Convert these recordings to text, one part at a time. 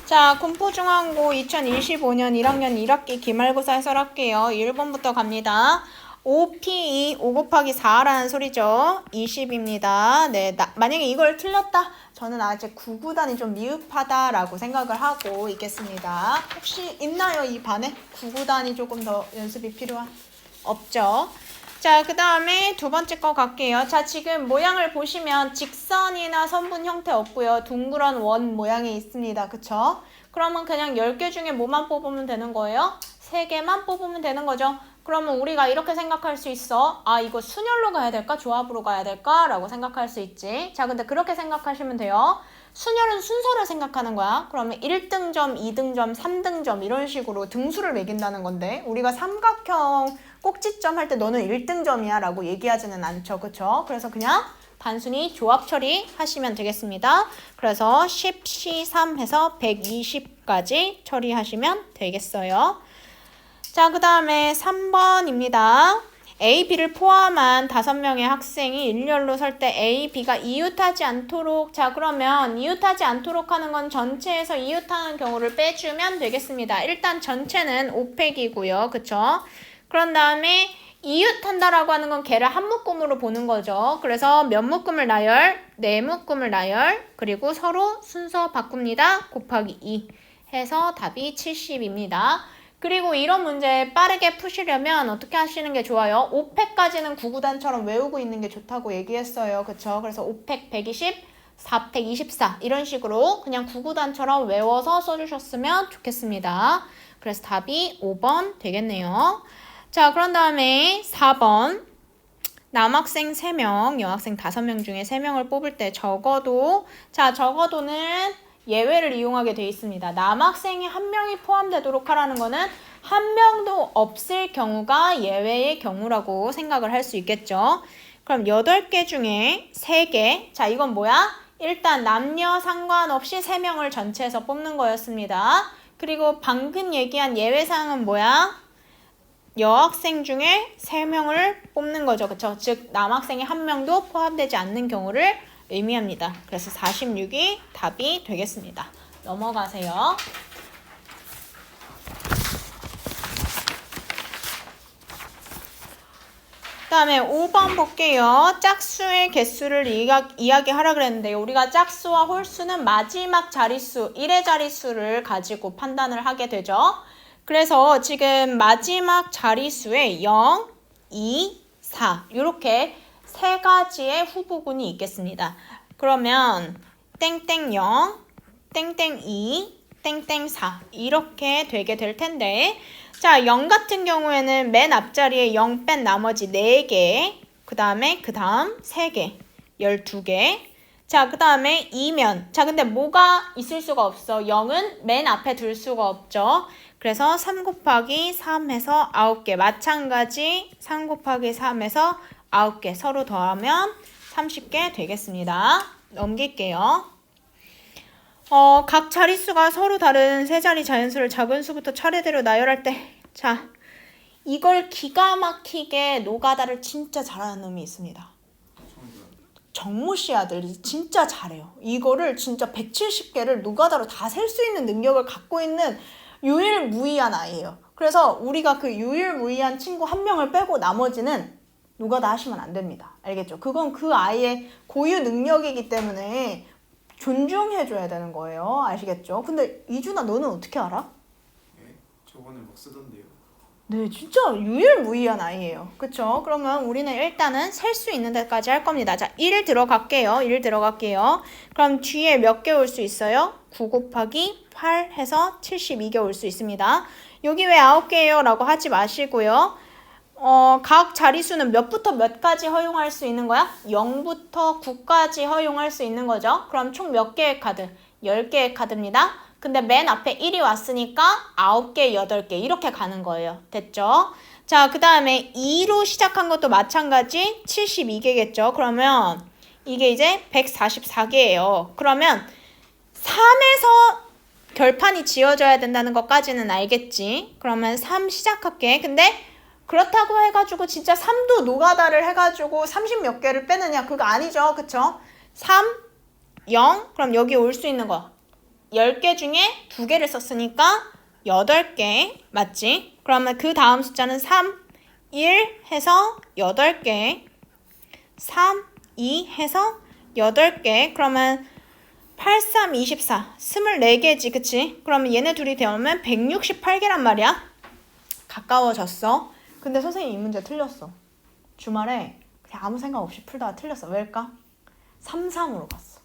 자, 군포중앙고 2025년 1학년 1학기 기말고사 해설할게요. 1번부터 갑니다. 5P2, 5 곱하기 4라는 소리죠. 20입니다. 네, 만약에 이걸 틀렸다? 저는 아직 9구단이 좀 미흡하다라고 생각을 하고 있겠습니다. 혹시 있나요? 이 반에? 9구단이 조금 더 연습이 필요한? 없죠? 자, 그 다음에 두 번째 거 갈게요. 자, 지금 모양을 보시면 직선이나 선분 형태 없고요. 둥그런 원 모양이 있습니다. 그쵸? 그러면 그냥 10개 중에 뭐만 뽑으면 되는 거예요? 3개만 뽑으면 되는 거죠. 그러면 우리가 이렇게 생각할 수 있어. 아, 이거 순열로 가야 될까? 조합으로 가야 될까? 라고 생각할 수 있지. 자, 근데 그렇게 생각하시면 돼요. 순열은 순서를 생각하는 거야. 그러면 1등점, 2등점, 3등점 이런 식으로 등수를 매긴다는 건데 우리가 삼각형 꼭지점 할 때 너는 1등점이야 라고 얘기하지는 않죠. 그쵸? 그래서 그냥 단순히 조합 처리하시면 되겠습니다. 그래서 10, C3 해서 120까지 처리하시면 되겠어요. 자, 그 다음에 3번입니다. A, B를 포함한 5명의 학생이 일렬로 설 때 A, B가 이웃하지 않도록. 자, 그러면 이웃하지 않도록 하는 건 전체에서 이웃하는 경우를 빼주면 되겠습니다. 일단 전체는 5팩이고요. 그쵸? 그런 다음에 이웃한다라고 하는 건 걔를 한 묶음으로 보는 거죠. 그래서 몇 묶음을 나열? 4묶음을 나열. 그리고 서로 순서 바꿉니다. 곱하기 2 해서 답이 70입니다. 그리고 이런 문제 빠르게 푸시려면 어떻게 하시는 게 좋아요? 5팩까지는 9구단처럼 외우고 있는 게 좋다고 얘기했어요. 그쵸? 그래서 5팩 120, 4팩 24 이런 식으로 그냥 9구단처럼 외워서 써주셨으면 좋겠습니다. 그래서 답이 5번 되겠네요. 자, 그런 다음에 4번. 남학생 3명, 여학생 5명 중에 3명을 뽑을 때 적어도는 예외를 이용하게 돼 있습니다. 남학생이 1명이 포함되도록 하라는 거는 1명도 없을 경우가 예외의 경우라고 생각을 할 수 있겠죠. 그럼 8개 중에 3개. 자, 이건 뭐야? 일단 남녀 상관없이 3명을 전체에서 뽑는 거였습니다. 그리고 방금 얘기한 예외사항은 뭐야? 여학생 중에 3명을 뽑는 거죠. 그쵸? 즉 남학생이 1명도 포함되지 않는 경우를 의미합니다. 그래서 46이 답이 되겠습니다. 넘어가세요. 그 다음에 5번 볼게요. 짝수의 개수를 이야기하라 그랬는데요. 우리가 짝수와 홀수는 마지막 자릿수, 1의 자릿수를 가지고 판단을 하게 되죠. 그래서 지금 마지막 자릿수에 0, 2, 4 이렇게 3가지의 후보군이 있겠습니다. 그러면 땡땡 0, 땡땡 2, 땡땡 4 이렇게 되게 될 텐데 자, 0 같은 경우에는 맨 앞자리에 0 뺀 나머지 4개 그 다음 3개 12개 자, 그 다음에 2면 자, 근데 뭐가 있을 수가 없어. 0은 맨 앞에 둘 수가 없죠. 그래서 3 곱하기 3 해서 9개 마찬가지 3 곱하기 3 해서 9개 서로 더하면 30개 되겠습니다. 넘길게요. 각 자릿수가 서로 다른 세 자리 자연수를 작은 수부터 차례대로 나열할 때 자, 이걸 기가 막히게 노가다를 진짜 잘하는 놈이 있습니다. 정모씨 아들이 진짜 잘해요. 이거를 진짜 170개를 노가다로 다 셀 수 있는 능력을 갖고 있는 유일무이한 아이예요. 그래서 우리가 그 유일무이한 친구 1명을 빼고 나머지는 노가다 하시면 안 됩니다. 알겠죠? 그건 그 아이의 고유 능력이기 때문에 존중해줘야 되는 거예요. 아시겠죠? 근데 이준아 너는 어떻게 알아? 네, 저번에 막 쓰던데요. 네, 진짜 유일무이한 아이예요. 그쵸? 그러면 우리는 일단은 셀 수 있는 데까지 할 겁니다. 자, 1 들어갈게요. 1 들어갈게요. 그럼 뒤에 몇 개 올 수 있어요? 9 곱하기 8 해서 72개 올 수 있습니다. 여기 왜 9개예요? 라고 하지 마시고요. 각 자릿수는 몇부터 몇까지 허용할 수 있는 거야? 0부터 9까지 허용할 수 있는 거죠. 그럼 총 몇 개의 카드? 10개의 카드입니다. 근데 맨 앞에 1이 왔으니까 9개, 8개 이렇게 가는 거예요. 됐죠? 자, 그 다음에 2로 시작한 것도 마찬가지 72개겠죠. 그러면 이게 이제 144개예요. 그러면 3에서 결판이 지어져야 된다는 것까지는 알겠지. 그러면 3 시작할게. 근데 그렇다고 해가지고 진짜 3도 노가다를 해가지고 30몇 개를 빼느냐 그거 아니죠. 그쵸? 3, 0 그럼 여기 올 수 있는 거 10개 중에 2개를 썼으니까 8개 맞지? 그러면 그 다음 숫자는 3, 1 해서 8개 3, 2 해서 8개 그러면 8, 3, 24 24개지 그치? 그러면 얘네 둘이 되면 168개란 말이야 가까워졌어 근데 선생님 이 문제 틀렸어 주말에 그냥 아무 생각 없이 풀다가 틀렸어 왜일까? 3, 3으로 갔어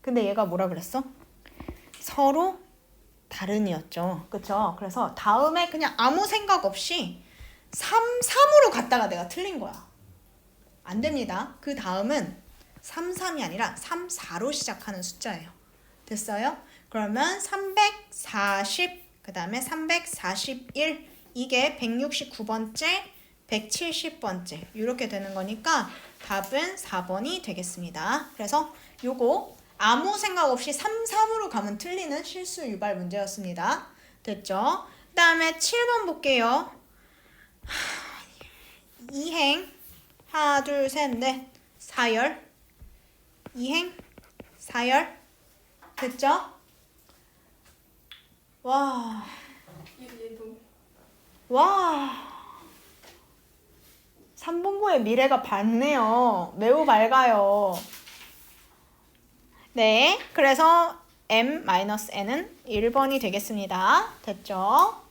근데 얘가 뭐라 그랬어? 서로 다른이었죠 그쵸? 그래서 다음에 그냥 아무 생각 없이 3, 3으로 갔다가 내가 틀린 거야 안 됩니다 그 다음은 3, 3이 아니라 3, 4로 시작하는 숫자예요 됐어요? 그러면 340 그 다음에 341 이게 169번째 170번째 이렇게 되는 거니까 답은 4번이 되겠습니다 그래서 요거 아무 생각 없이 3, 3으로 가면 틀리는 실수 유발 문제였습니다 됐죠? 그 다음에 7번 볼게요 2행 하나 둘 셋 넷 4열 2행 4열 됐죠? 와 와 3본부의 미래가 밝네요 매우 밝아요 네 그래서 m-n은 1번이 되겠습니다 됐죠?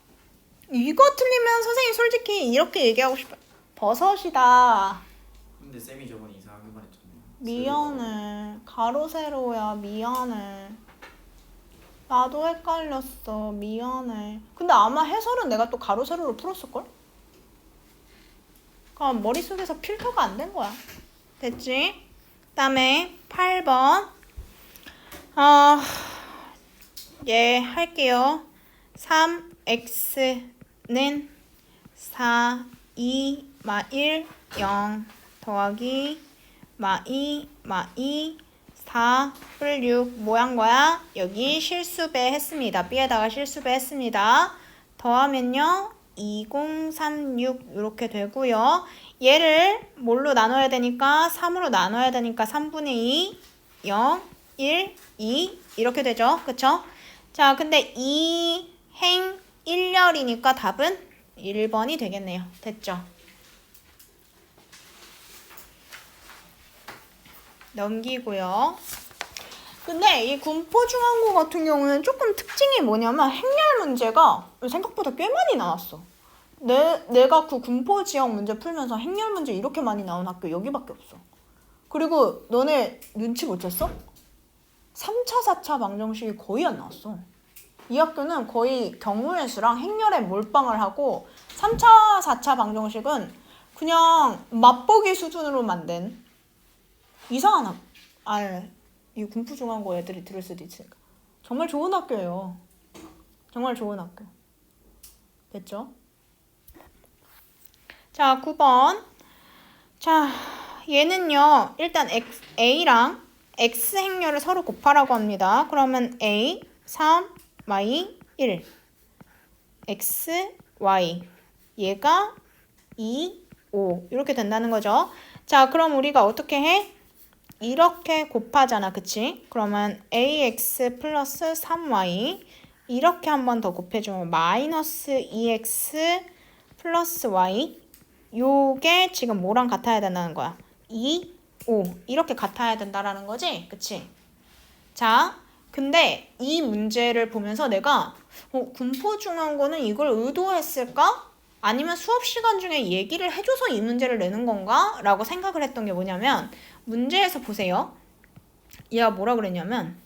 이거 틀리면 선생님 솔직히 이렇게 얘기하고 싶어요 버섯이다 근데 쌤이 저번에 이상하게 말했잖아요. 미안해 가로 세로야 미안해 나도 헷갈렸어 미안해 근데 아마 해설은 내가 또 가로 세로로 풀었을걸? 그럼 머릿속에서 필터가 안 된 거야 됐지? 그 다음에 8번 예 할게요 3x는 4, 2, 마 1, 0 더하기 마 2, 마 2, 4, 뿔 6 뭐한 거야? 여기 실수배 했습니다. B에다가 실수배 했습니다. 더하면요. 2036 이렇게 되고요. 얘를 뭘로 나눠야 되니까 3으로 나눠야 되니까 3분의 2, 0, 1, 2 이렇게 되죠. 그쵸? 자, 근데 2행 1열이니까 답은 1번이 되겠네요. 됐죠? 넘기고요. 근데 이 군포중앙고 같은 경우는 조금 특징이 뭐냐면 행렬 문제가 생각보다 꽤 많이 나왔어. 내가 그 군포 지역 문제 풀면서 행렬 문제 이렇게 많이 나온 학교 여기밖에 없어. 그리고 너네 눈치 못 챘어? 3차, 4차 방정식이 거의 안 나왔어. 이 학교는 거의 경우의 수랑 행렬에 몰빵을 하고 3차, 4차 방정식은 그냥 맛보기 수준으로 만든 이상한 학교. 이 군포중앙고 애들이 들을 수도 있으니까. 정말 좋은 학교예요. 정말 좋은 학교. 됐죠? 자, 9번. 자, 얘는요. 일단 A랑 X 행렬을 서로 곱하라고 합니다. 그러면 A, 3, Y, 1. X, Y. 얘가 2, 5. 이렇게 된다는 거죠. 자, 그럼 우리가 어떻게 해? 이렇게 곱하잖아. 그치? 그러면 AX 플러스 3Y. 이렇게 한 번 더 곱해주면 마이너스 2X 플러스 Y. 요게 지금 뭐랑 같아야 된다는 거야? 2, 5 이렇게 같아야 된다라는 거지? 그치? 자, 근데 이 문제를 보면서 내가 군포중앙고는 이걸 의도했을까? 아니면 수업 시간 중에 얘기를 해줘서 이 문제를 내는 건가? 라고 생각을 했던 게 뭐냐면 문제에서 보세요. 얘가 뭐라 그랬냐면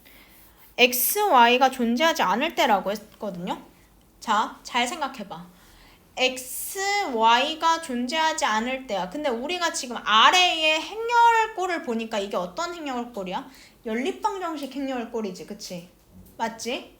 X, Y가 존재하지 않을 때라고 했거든요. 자, 잘 생각해봐. X, Y가 존재하지 않을 때야. 근데 우리가 지금 아래의 행렬꼴을 보니까 이게 어떤 행렬꼴이야? 연립방정식 행렬꼴이지. 그치? 맞지?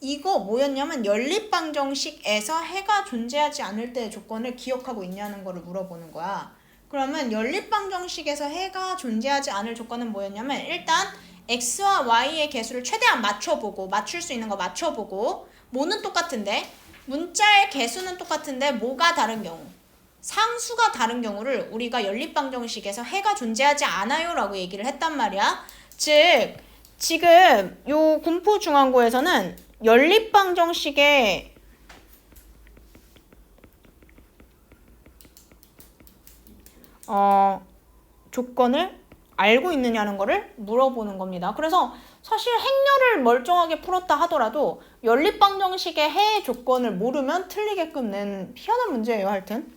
이거 뭐였냐면 연립방정식에서 해가 존재하지 않을 때의 조건을 기억하고 있냐는 거를 물어보는 거야. 그러면 연립방정식에서 해가 존재하지 않을 조건은 뭐였냐면 일단 X와 Y의 개수를 최대한 맞춰보고 맞출 수 있는 거 맞춰보고 뭐는 똑같은데 문자의 개수는 똑같은데 뭐가 다른 경우 상수가 다른 경우를 우리가 연립방정식에서 해가 존재하지 않아요 라고 얘기를 했단 말이야. 즉 지금 요 군포중앙고에서는 연립방정식의 조건을 알고 있느냐는 거를 물어보는 겁니다. 그래서 사실 행렬을 멀쩡하게 풀었다 하더라도 연립방정식의 해의 조건을 모르면 틀리게끔 낸 희한한 문제예요, 하여튼.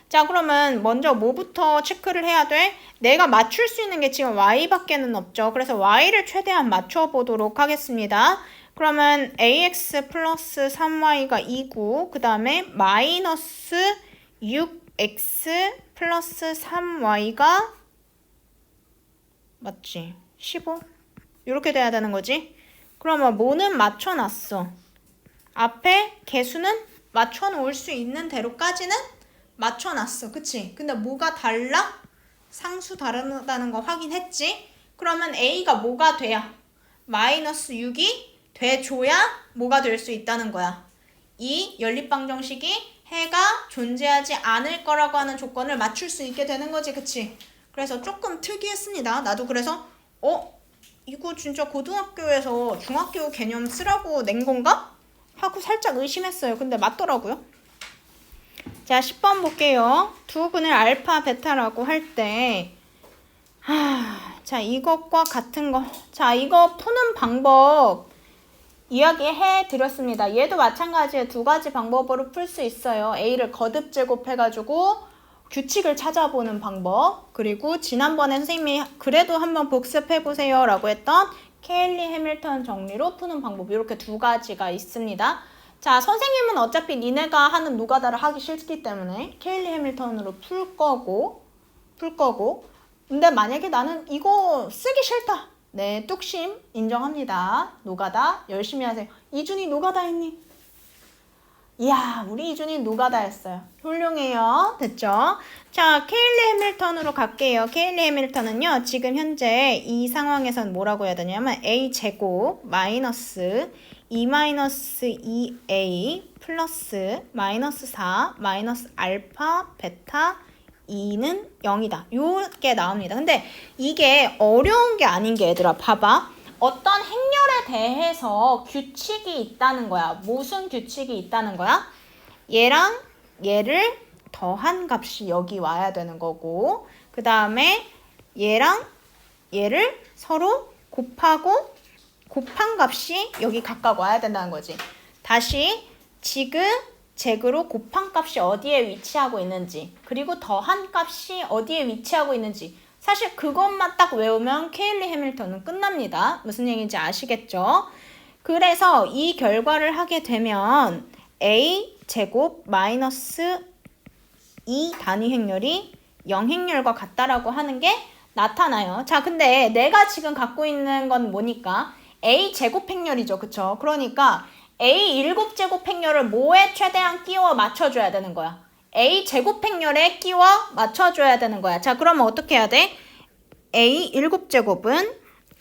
자, 그러면 먼저 뭐부터 체크를 해야 돼? 내가 맞출 수 있는 게 지금 y밖에는 없죠. 그래서 y를 최대한 맞춰보도록 하겠습니다. 그러면 ax 플러스 3y가 2고 그 다음에 마이너스 6x 플러스 3y가 맞지? 15? 이렇게 돼야 되는 거지? 그러면 뭐는 맞춰놨어. 앞에 개수는 맞춰놓을 수 있는 대로까지는 맞춰놨어. 그치? 근데 뭐가 달라? 상수 다르다는 거 확인했지? 그러면 a가 뭐가 돼야? 마이너스 6이 돼줘야 뭐가 될 수 있다는 거야. 이 연립방정식이 해가 존재하지 않을 거라고 하는 조건을 맞출 수 있게 되는 거지. 그치? 그래서 조금 특이했습니다. 나도 그래서 이거 진짜 고등학교에서 중학교 개념 쓰라고 낸 건가? 하고 살짝 의심했어요. 근데 맞더라고요. 자, 10번 볼게요. 두 근을 알파, 베타라고 할 때 자, 이것과 같은 거. 자, 이거 푸는 방법 이야기해 드렸습니다. 얘도 마찬가지에 두 가지 방법으로 풀 수 있어요. A를 거듭 제곱해가지고 규칙을 찾아보는 방법, 그리고 지난번에 선생님이 그래도 한번 복습해보세요 라고 했던 케일리 해밀턴 정리로 푸는 방법, 이렇게 두 가지가 있습니다. 자, 선생님은 어차피 니네가 하는 노가다를 하기 싫기 때문에 케일리 해밀턴으로 풀 거고 근데 만약에 나는 이거 쓰기 싫다, 네, 뚝심 인정합니다. 노가다 열심히 하세요. 이준이 노가다 했니? 이야, 우리 이준이 노가다 했어요. 훌륭해요. 됐죠? 자, 케일리 해밀턴으로 갈게요. 케일리 해밀턴은요, 지금 현재 이 상황에선 뭐라고 해야 되냐면 a제곱 마이너스 2-2a 플러스 마이너스 4 마이너스 알파 베타 2는 0이다. 요게 나옵니다. 근데 이게 어려운 게 아닌 게, 얘들아 봐봐. 어떤 행렬에 대해서 규칙이 있다는 거야. 무슨 규칙이 있다는 거야? 얘랑 얘를 더한 값이 여기 와야 되는 거고, 그 다음에 얘랑 얘를 서로 곱한 값이 여기 각각 와야 된다는 거지. 다시 지그 잭으로 곱한 값이 어디에 위치하고 있는지, 그리고 더한 값이 어디에 위치하고 있는지, 사실 그것만 딱 외우면 케일리 해밀턴은 끝납니다. 무슨 얘기인지 아시겠죠? 그래서 이 결과를 하게 되면 a 제곱 마이너스 2 단위 행렬이 0행렬과 같다라고 하는 게 나타나요. 자, 근데 내가 지금 갖고 있는 건 뭐니까? a 제곱 행렬이죠. 그쵸? 그러니까 a 7제곱 행렬을 뭐에 최대한 끼워 맞춰줘야 되는 거야. a 제곱 행렬에 끼워 맞춰줘야 되는 거야. 자, 그러면 어떻게 해야 돼? a 7제곱은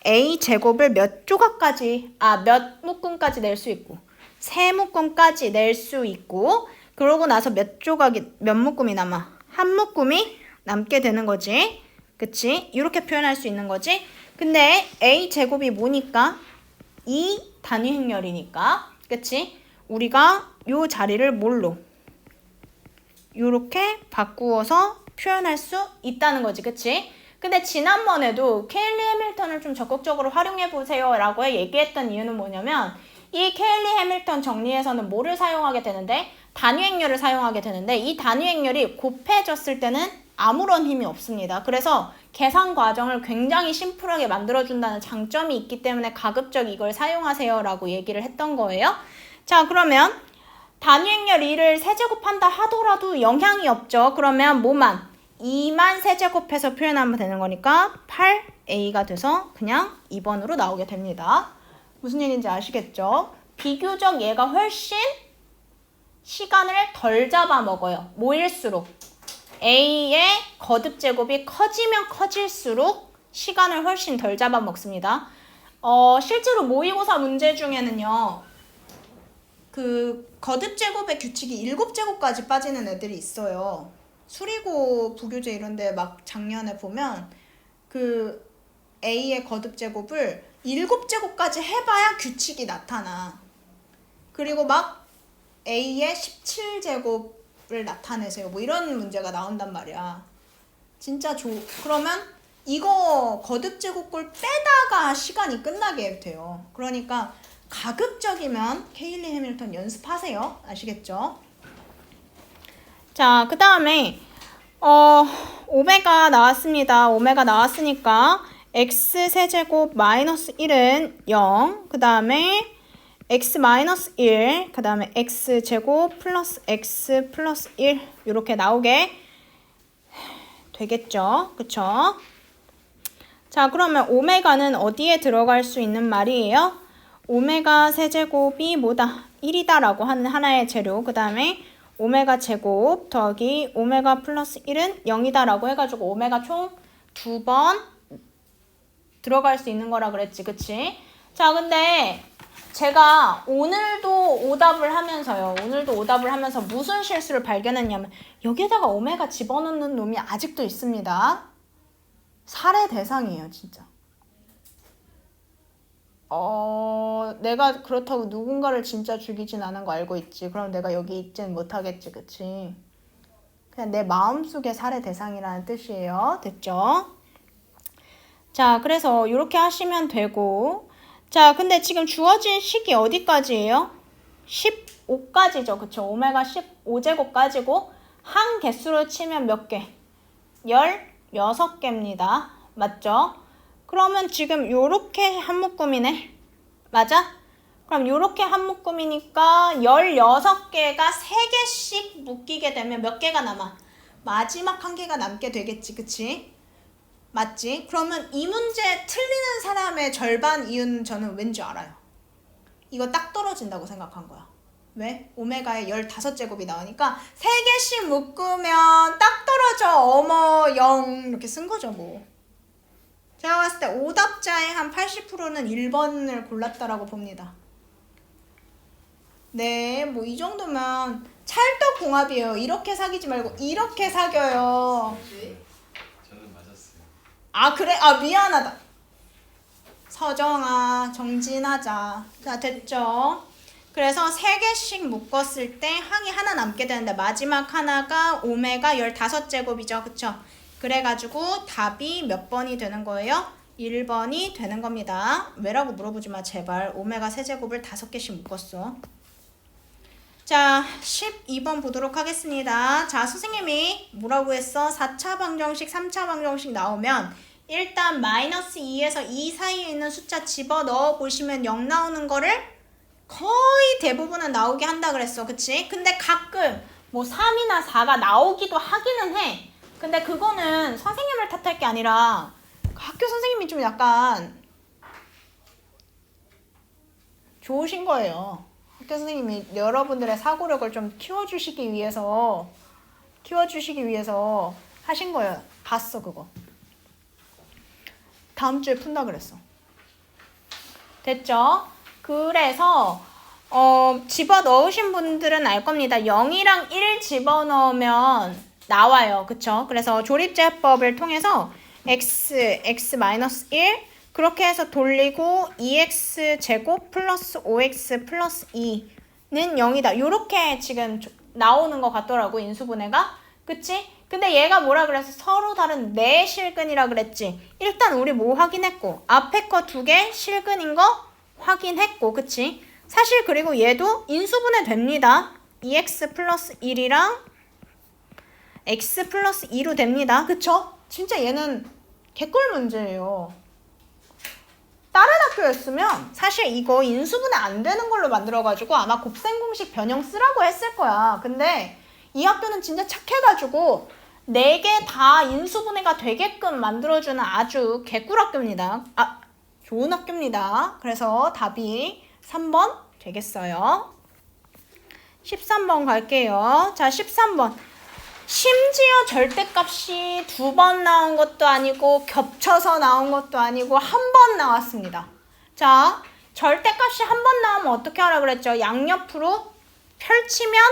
a 제곱을 몇 조각까지, 몇 묶음까지 낼 수 있고, 3묶음까지 낼 수 있고, 그러고 나서 몇 묶음이 남아? 한 묶음이 남게 되는 거지. 그치? 이렇게 표현할 수 있는 거지. 근데 a 제곱이 뭐니까? 2 단위 행렬이니까. 그치? 우리가 요 자리를 뭘로? 요렇게 바꾸어서 표현할 수 있다는 거지. 그치? 근데 지난번에도 케일리 해밀턴을 좀 적극적으로 활용해보세요 라고 얘기했던 이유는 뭐냐면, 이 케일리 해밀턴 정리에서는 뭐를 사용하게 되는데? 단위행렬을 사용하게 되는데, 이 단위행렬이 곱해졌을 때는 아무런 힘이 없습니다. 그래서 계산 과정을 굉장히 심플하게 만들어준다는 장점이 있기 때문에 가급적 이걸 사용하세요 라고 얘기를 했던 거예요. 자, 그러면 단위행렬 2를 세제곱한다 하더라도 영향이 없죠. 그러면 뭐만? 2만 세제곱해서 표현하면 되는 거니까 8a가 돼서 그냥 2번으로 나오게 됩니다. 무슨 얘기인지 아시겠죠? 비교적 얘가 훨씬 시간을 덜 잡아먹어요. 모일수록. a의 거듭 제곱이 커지면 커질수록 시간을 훨씬 덜 잡아먹습니다. 실제로 모의고사 문제 중에는요, 그 거듭 제곱의 규칙이 7제곱까지 빠지는 애들이 있어요. 수리고 부교재 이런데 막 작년에 보면 그 a의 거듭 제곱을 7제곱까지 해봐야 규칙이 나타나. 그리고 막 A의 17제곱을 나타내세요. 뭐 이런 문제가 나온단 말이야. 진짜 그러면 이거 거듭제곱골 빼다가 시간이 끝나게 돼요. 그러니까 가급적이면 케일리 해밀턴 연습하세요. 아시겠죠? 자, 그 다음에 오메가 나왔습니다. 오메가 나왔으니까 x 세제곱 마이너스 1은 0, 그 다음에 x 마이너스 1, 그 다음에 x 제곱 플러스 x 플러스 1 이렇게 나오게 되겠죠. 그쵸? 자, 그러면 오메가는 어디에 들어갈 수 있는 말이에요? 오메가 세제곱이 뭐다? 1이다 라고 하는 하나의 재료. 그 다음에 오메가 제곱 더하기 오메가 플러스 1은 0이다 라고 해가지고 오메가 총 2번 들어갈 수 있는 거라 그랬지. 그치? 자, 근데 제가 오늘도 오답을 하면서 무슨 실수를 발견했냐면 여기에다가 오메가 집어넣는 놈이 아직도 있습니다. 살해 대상이에요, 진짜. 내가 그렇다고 누군가를 진짜 죽이진 않은 거 알고 있지. 그럼 내가 여기 있진 못하겠지, 그치? 그냥 내 마음속에 살해 대상이라는 뜻이에요. 됐죠? 자, 그래서 이렇게 하시면 되고, 자, 근데 지금 주어진 식이 어디까지예요? 15까지죠. 그쵸? 오메가 15제곱까지고 한 개수로 치면 몇 개? 16개입니다. 맞죠? 그러면 지금 요렇게 한 묶음이네. 맞아? 그럼 요렇게 한 묶음이니까 16개가 3개씩 묶이게 되면 몇 개가 남아? 마지막 한 개가 남게 되겠지. 그치? 맞지? 그러면 이 문제 틀리는 사람의 절반 이유는 저는 왠지 알아요. 이거 딱 떨어진다고 생각한 거야. 왜? 오메가의 15제곱이 나오니까 3개씩 묶으면 딱 떨어져. 어머 0 이렇게 쓴 거죠 뭐. 제가 봤을 때 오답자의 한 80%는 1번을 골랐다라고 봅니다. 네, 뭐 이 정도면 찰떡궁합이에요. 이렇게 사귀지 말고 이렇게 사겨요. 저는 맞았어요. 아 그래? 아 미안하다. 서정아 정진하자. 자 됐죠? 그래서 3개씩 묶었을 때 항이 하나 남게 되는데 마지막 하나가 오메가 15제곱이죠. 그쵸? 그래가지고 답이 몇 번이 되는 거예요? 1번이 되는 겁니다. 왜라고 물어보지 마 제발. 오메가 세제곱을 5개씩 묶었어. 자 12번 보도록 하겠습니다. 자 선생님이 뭐라고 했어? 4차 방정식 3차 방정식 나오면 일단 마이너스 2에서 2 사이에 있는 숫자 집어넣어 보시면 0 나오는 거를 거의 대부분은 나오게 한다 그랬어. 그치? 근데 가끔 뭐 3이나 4가 나오기도 하기는 해. 근데 그거는 선생님을 탓할 게 아니라 학교 선생님이 좀 약간 좋으신 거예요. 학교 선생님이 여러분들의 사고력을 좀 키워주시기 위해서 하신 거예요. 봤어 그거. 다음 주에 푼다 그랬어. 됐죠? 그래서 집어넣으신 분들은 알 겁니다. 0이랑 1 집어넣으면 나와요. 그쵸? 그래서 조립제법을 통해서 x-1 그렇게 해서 돌리고 2x제곱 플러스 5x 플러스 2는 0이다. 요렇게 지금 나오는 것 같더라고 인수분해가. 그치? 근데 얘가 뭐라 그래서 서로 다른 네 실근이라 그랬지. 일단 우리 뭐 확인했고 앞에 거 2개 실근인 거 확인했고 그치? 사실 그리고 얘도 인수분해 됩니다. 2x 플러스 1이랑 x 플러스 2로 됩니다. 그쵸? 진짜 얘는 개꿀 문제예요. 다른 학교였으면 사실 이거 인수분해 안 되는 걸로 만들어가지고 아마 곱셈 공식 변형 쓰라고 했을 거야. 근데 이 학교는 진짜 착해가지고 4개 다 인수분해가 되게끔 만들어주는 아주 개꿀 학교입니다. 아, 좋은 학교입니다. 그래서 답이 3번 되겠어요. 13번 갈게요. 자, 13번. 심지어 절대값이 2번 나온 것도 아니고 겹쳐서 나온 것도 아니고 한 번 나왔습니다. 자, 절대값이 한 번 나오면 어떻게 하라 그랬죠? 양옆으로 펼치면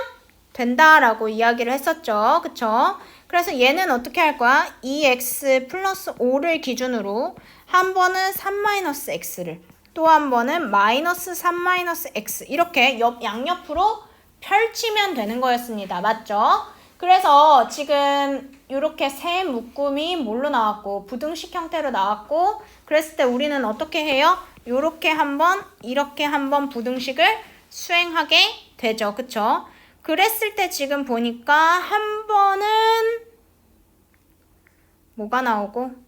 된다라고 이야기를 했었죠. 그쵸? 그래서 얘는 어떻게 할 거야? 2x 플러스 5를 기준으로 한 번은 3-x를, 또 한 번은 -3-x 이렇게 양옆으로 펼치면 되는 거였습니다. 맞죠? 그래서 지금 이렇게 세 묶음이 뭘로 나왔고 부등식 형태로 나왔고 그랬을 때 우리는 어떻게 해요? 이렇게 한번 이렇게 한번 부등식을 수행하게 되죠. 그쵸? 그랬을 때 지금 보니까 한 번은 뭐가 나오고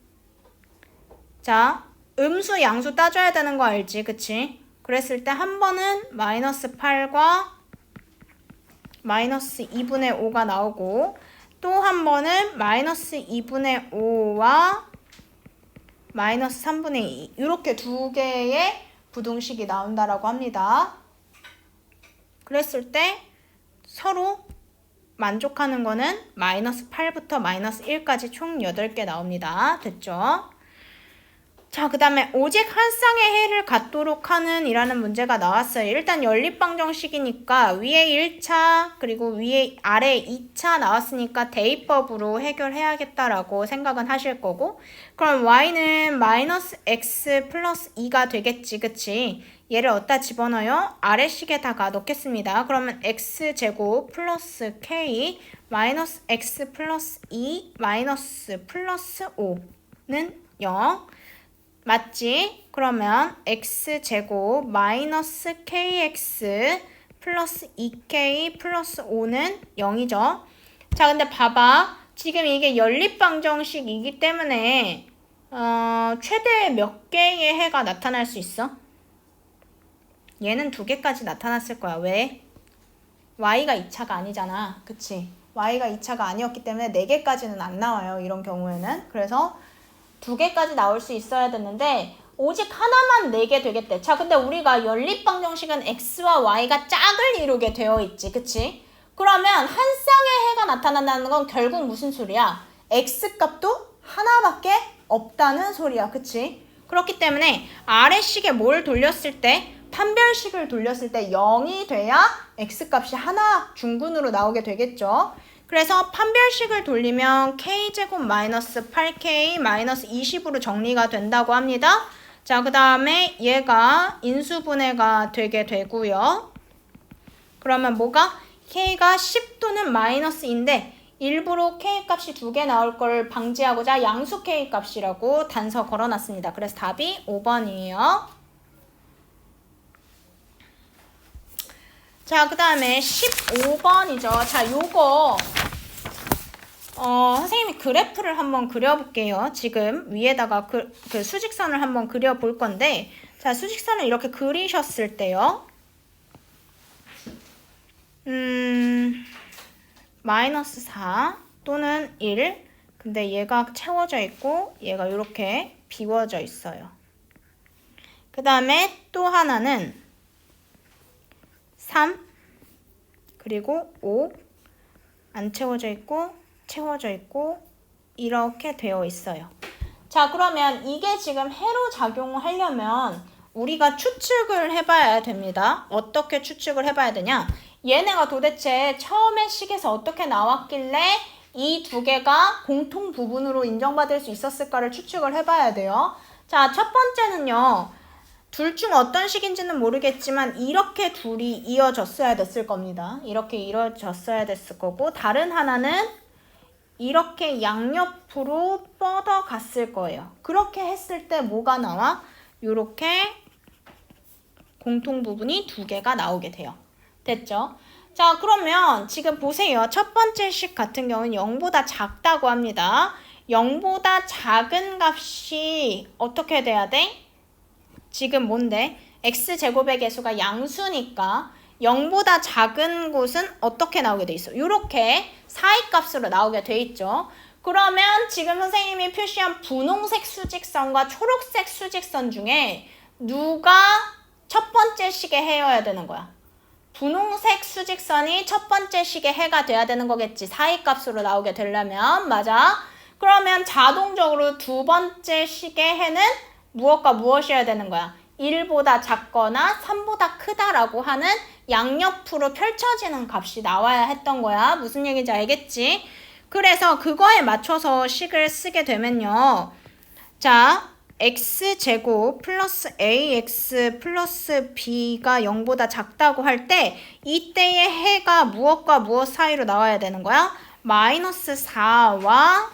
자 음수 양수 따져야 되는 거 알지? 그치? 그랬을 때 한 번은 -8과 -2분의 5가 나오고 또 한 번은 -2분의 5와 -3분의 2 이렇게 두 개의 부등식이 나온다라고 합니다. 그랬을 때 서로 만족하는 거는 -8부터 -1까지 총 8개 나옵니다. 됐죠? 자, 그 다음에 오직 한 쌍의 해를 갖도록 하는 이라는 문제가 나왔어요. 일단 연립방정식이니까 위에 1차 그리고 아래 2차 나왔으니까 대입법으로 해결해야겠다라고 생각은 하실 거고 그럼 y는 -x 플러스 2가 되겠지. 그치? 얘를 어디다 집어넣어요? 아래식에다가 넣겠습니다. 그러면 x제곱 플러스 k 마이너스 x 플러스 2 마이너스 플러스 5는 0 맞지? 그러면 x제곱 마이너스 kx 플러스 2k 플러스 5는 0이죠. 자, 근데 봐봐. 지금 이게 연립방정식이기 때문에 최대 몇 개의 해가 나타날 수 있어? 얘는 2개까지 나타났을 거야. 왜? y가 2차가 아니잖아. 그치? y가 2차가 아니었기 때문에 4개까지는 안 나와요. 이런 경우에는. 그래서 2개까지 나올 수 있어야 되는데 오직 하나만 4개 되겠대. 자, 근데 우리가 연립방정식은 x와 y가 짝을 이루게 되어 있지. 그치? 그러면 한 쌍의 해가 나타난다는 건 결국 무슨 소리야? x값도 하나밖에 없다는 소리야. 그치? 그렇기 때문에 아래식에 뭘 돌렸을 때 판별식을 돌렸을 때 0이 돼야 x값이 하나 중근으로 나오게 되겠죠. 그래서 판별식을 돌리면 k제곱 마이너스 8k 마이너스 20으로 정리가 된다고 합니다. 자, 그 다음에 얘가 인수분해가 되게 되고요. 그러면 뭐가? k가 10 또는 마이너스인데 일부러 k 값이 2개 나올 걸 방지하고자 양수 k 값이라고 단서 걸어놨습니다. 그래서 답이 5번이에요. 자, 그 다음에 15번이죠. 자, 요거 선생님이 그래프를 한번 그려볼게요. 지금 위에다가 그 수직선을 한번 그려볼 건데 자, 수직선을 이렇게 그리셨을 때요. 마이너스 4 또는 1 근데 얘가 채워져 있고 얘가 이렇게 비워져 있어요. 그 다음에 또 하나는 3 그리고 5 안 채워져 있고 채워져 있고 이렇게 되어 있어요. 자, 그러면 이게 지금 해로 작용을 하려면 우리가 추측을 해봐야 됩니다. 어떻게 추측을 해봐야 되냐? 얘네가 도대체 처음에 식에서 어떻게 나왔길래 이 2개가 공통 부분으로 인정받을 수 있었을까를 추측을 해봐야 돼요. 자, 첫 번째는요. 둘 중 어떤 식인지는 모르겠지만 이렇게 둘이 이어졌어야 됐을 겁니다. 이렇게 이어졌어야 됐을 거고 다른 하나는 이렇게 양옆으로 뻗어갔을 거예요. 그렇게 했을 때 뭐가 나와? 이렇게 공통 부분이 2개가 나오게 돼요. 됐죠? 자, 그러면 지금 보세요. 첫 번째 식 같은 경우는 0보다 작다고 합니다. 0보다 작은 값이 어떻게 돼야 돼? 지금 뭔데? x제곱의 개수가 양수니까 0보다 작은 곳은 어떻게 나오게 돼 있어? 이렇게 사이값으로 나오게 돼 있죠. 그러면 지금 선생님이 표시한 분홍색 수직선과 초록색 수직선 중에 누가 첫 번째 식의 해여야 되는 거야? 분홍색 수직선이 첫 번째 식의 해가 돼야 되는 거겠지. 사이값으로 나오게 되려면. 맞아. 그러면 자동적으로 두 번째 식의 해는 무엇과 무엇이어야 되는 거야? 1보다 작거나 3보다 크다라고 하는 양옆으로 펼쳐지는 값이 나와야 했던 거야. 무슨 얘기인지 알겠지? 그래서 그거에 맞춰서 식을 쓰게 되면요. 자, x제곱 플러스 ax 플러스 b가 0보다 작다고 할 때 이때의 해가 무엇과 무엇 사이로 나와야 되는 거야? 마이너스 4와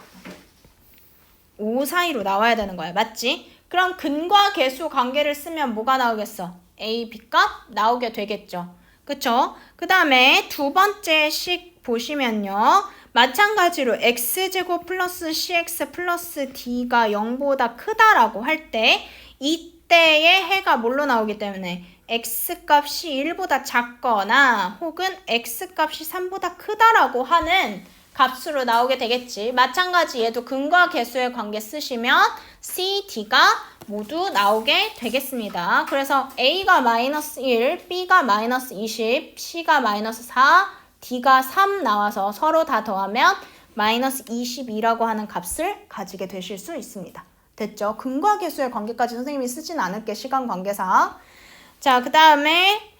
5 사이로 나와야 되는 거야. 맞지? 그럼 근과 계수 관계를 쓰면 뭐가 나오겠어? a, b 값 나오게 되겠죠. 그쵸? 그 다음에 두 번째 식 보시면요. 마찬가지로 x제곱 플러스 cx 플러스 d가 0보다 크다라고 할 때 이때의 해가 뭘로 나오기 때문에 x값이 1보다 작거나 혹은 x값이 3보다 크다라고 하는 값으로 나오게 되겠지. 마찬가지 얘도 근과 계수의 관계 쓰시면 c, d가 모두 나오게 되겠습니다. 그래서 a가 마이너스 1, b가 마이너스 20, c가 마이너스 4, d가 3 나와서 서로 다 더하면 마이너스 22라고 하는 값을 가지게 되실 수 있습니다. 됐죠? 근과 계수의 관계까지 선생님이 쓰진 않을게, 시간 관계상. 자, 그 다음에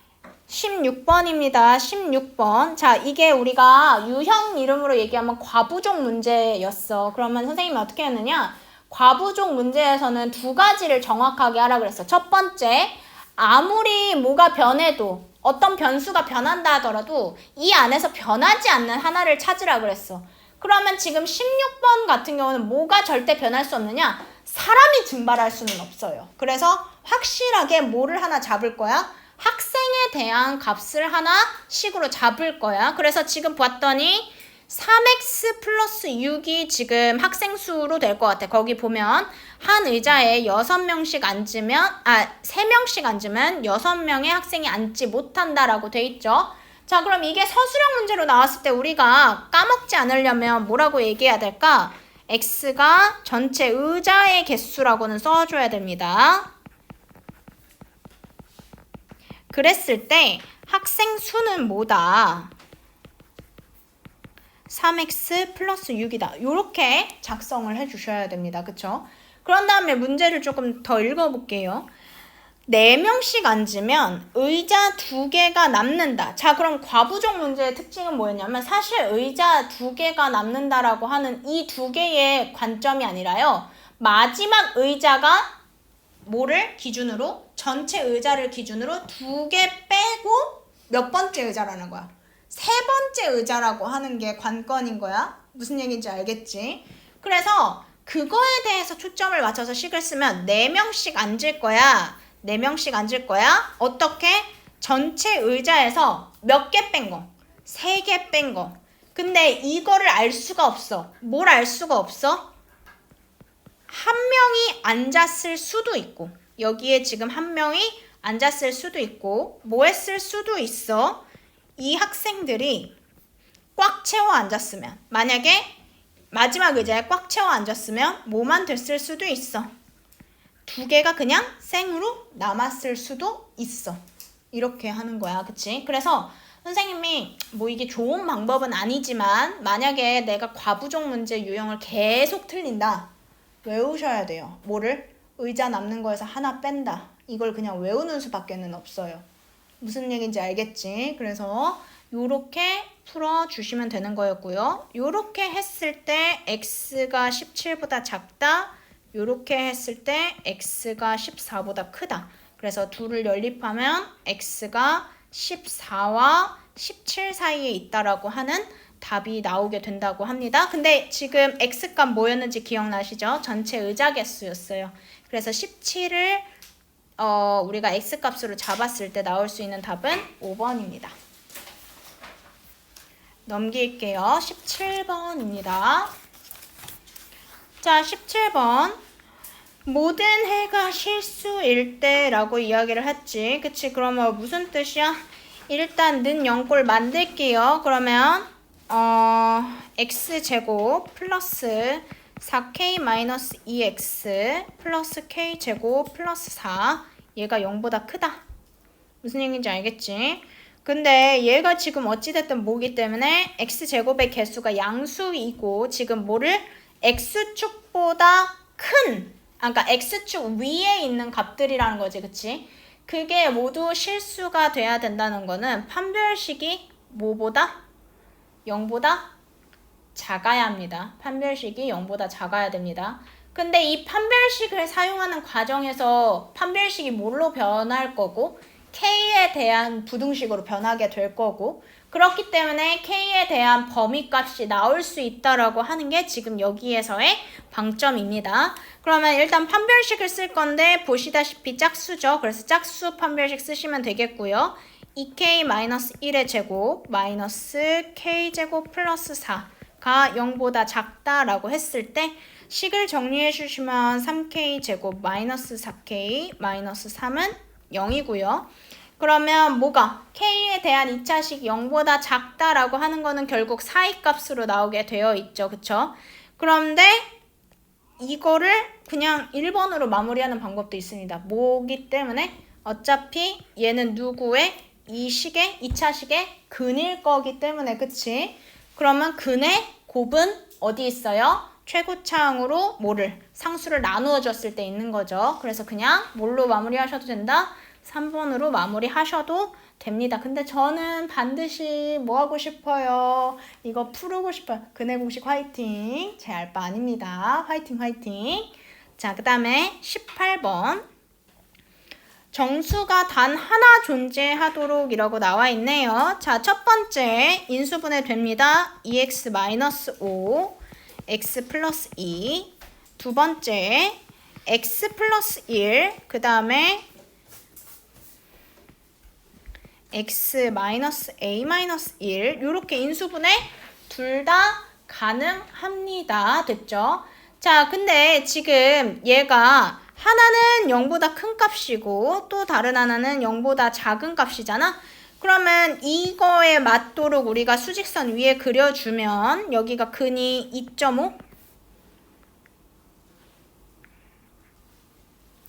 16번입니다. 16번. 자, 이게 우리가 유형 이름으로 얘기하면 과부족 문제였어. 그러면 선생님이 어떻게 했느냐? 과부족 문제에서는 두 가지를 정확하게 하라 그랬어. 첫 번째, 아무리 뭐가 변해도 어떤 변수가 변한다 하더라도 이 안에서 변하지 않는 하나를 찾으라 그랬어. 그러면 지금 16번 같은 경우는 뭐가 절대 변할 수 없느냐? 사람이 증발할 수는 없어요. 그래서 확실하게 뭐를 하나 잡을 거야? 학생에 대한 값을 하나 식으로 잡을 거야. 그래서 지금 봤더니 3x 플러스 6이 지금 학생 수로 될 것 같아. 거기 보면 한 의자에 6명씩 앉으면 3명씩 앉으면 6명의 학생이 앉지 못한다라고 돼 있죠. 자, 그럼 이게 서술형 문제로 나왔을 때 우리가 까먹지 않으려면 뭐라고 얘기해야 될까? x가 전체 의자의 개수라고는 써줘야 됩니다. 그랬을 때 학생 수는 뭐다? 3x 플러스 6이다. 이렇게 작성을 해주셔야 됩니다. 그쵸? 그런 다음에 문제를 조금 더 읽어볼게요. 4명씩 앉으면 의자 2개가 남는다. 자, 그럼 과부족 문제의 특징은 뭐였냐면 사실 의자 2개가 남는다라고 하는 이 2개의 관점이 아니라요. 마지막 의자가 뭐를 기준으로? 전체 의자를 기준으로 2개 빼고 몇 번째 의자라는 거야? 3번째 의자라고 하는 게 관건인 거야. 무슨 얘기인지 알겠지? 그래서 그거에 대해서 초점을 맞춰서 식을 쓰면 4명씩 앉을 거야. 4명씩 앉을 거야. 어떻게? 전체 의자에서 몇 개 뺀 거? 3개 뺀 거. 근데 이거를 알 수가 없어. 뭘 알 수가 없어? 한 명이 앉았을 수도 있고 여기에 지금 한 명이 앉았을 수도 있고 뭐 했을 수도 있어. 이 학생들이 꽉 채워 앉았으면 만약에 마지막 의자에 꽉 채워 앉았으면 뭐만 됐을 수도 있어. 2개가 그냥 생으로 남았을 수도 있어. 이렇게 하는 거야. 그치? 그래서 선생님이 뭐 이게 좋은 방법은 아니지만 만약에 내가 과부족 문제 유형을 계속 틀린다. 외우셔야 돼요. 뭐를? 의자 남는 거에서 하나 뺀다. 이걸 그냥 외우는 수밖에는 없어요. 무슨 얘기인지 알겠지? 그래서 요렇게 풀어주시면 되는 거였고요. 요렇게 했을 때 x가 17보다 작다. 요렇게 했을 때 x가 14보다 크다. 그래서 둘을 연립하면 x가 14와 17 사이에 있다라고 하는 답이 나오게 된다고 합니다. 근데 지금 x값 뭐였는지 기억나시죠? 전체 의자 개수였어요. 그래서 17을 우리가 x값으로 잡았을 때 나올 수 있는 답은 5번입니다. 넘길게요. 17번입니다. 자, 17번. 모든 해가 실수일 때라고 이야기를 했지. 그치? 그러면 무슨 뜻이야? 일단 는 0꼴 만들게요. 그러면 x제곱 플러스 4k-2x 플러스 k제곱 플러스 4 얘가 0보다 크다. 무슨 얘기인지 알겠지? 근데 얘가 지금 어찌됐든 뭐기 때문에 x제곱의 개수가 양수이고 지금 뭐를 x축보다 큰 그러니까 x축 위에 있는 값들이라는 거지. 그치? 그게 모두 실수가 돼야 된다는 거는 판별식이 뭐보다? 0보다 작아야 합니다. 판별식이 0보다 작아야 됩니다. 근데 이 판별식을 사용하는 과정에서 판별식이 뭘로 변할 거고 K에 대한 부등식으로 변하게 될 거고 그렇기 때문에 K에 대한 범위값이 나올 수 있다라고 하는 게 지금 여기에서의 방점입니다. 그러면 일단 판별식을 쓸 건데 보시다시피 짝수죠. 그래서 짝수 판별식 쓰시면 되겠고요. 2K-1의 제곱 마이너스 K제곱 플러스 4가 0보다 작다라고 했을 때 식을 정리해 주시면 3K제곱 마이너스 4K 마이너스 3은 0이고요. 그러면 뭐가? K에 대한 2차식 0보다 작다라고 하는 거는 결국 사이값으로 나오게 되어 있죠. 그쵸? 그런데 이거를 그냥 1번으로 마무리하는 방법도 있습니다. 뭐기 때문에 어차피 얘는 누구의 이 식의 2차식의 근일 거기 때문에 그치? 그러면 근의 곱은 어디 있어요? 최고차항으로 뭐를? 상수를 나누어 줬을 때 있는 거죠. 그래서 그냥 뭘로 마무리하셔도 된다? 3번으로 마무리하셔도 됩니다. 근데 저는 반드시 뭐 하고 싶어요? 이거 풀고 싶어요. 근의 공식 화이팅. 제 알 바 아닙니다. 화이팅 화이팅. 자, 그 다음에 18번. 정수가 단 하나 존재하도록 이라고 나와 있네요. 자, 첫 번째 인수분해 됩니다. 2x-5, x 플러스 2. 두 번째 x 플러스 1, 그 다음에 x 마이너스 a 마이너스 1 이렇게 인수분해 둘 다 가능합니다. 됐죠? 자, 근데 지금 얘가 하나는 0보다 큰 값이고 또 다른 하나는 0보다 작은 값이잖아. 그러면 이거에 맞도록 우리가 수직선 위에 그려주면 여기가 근이 2.5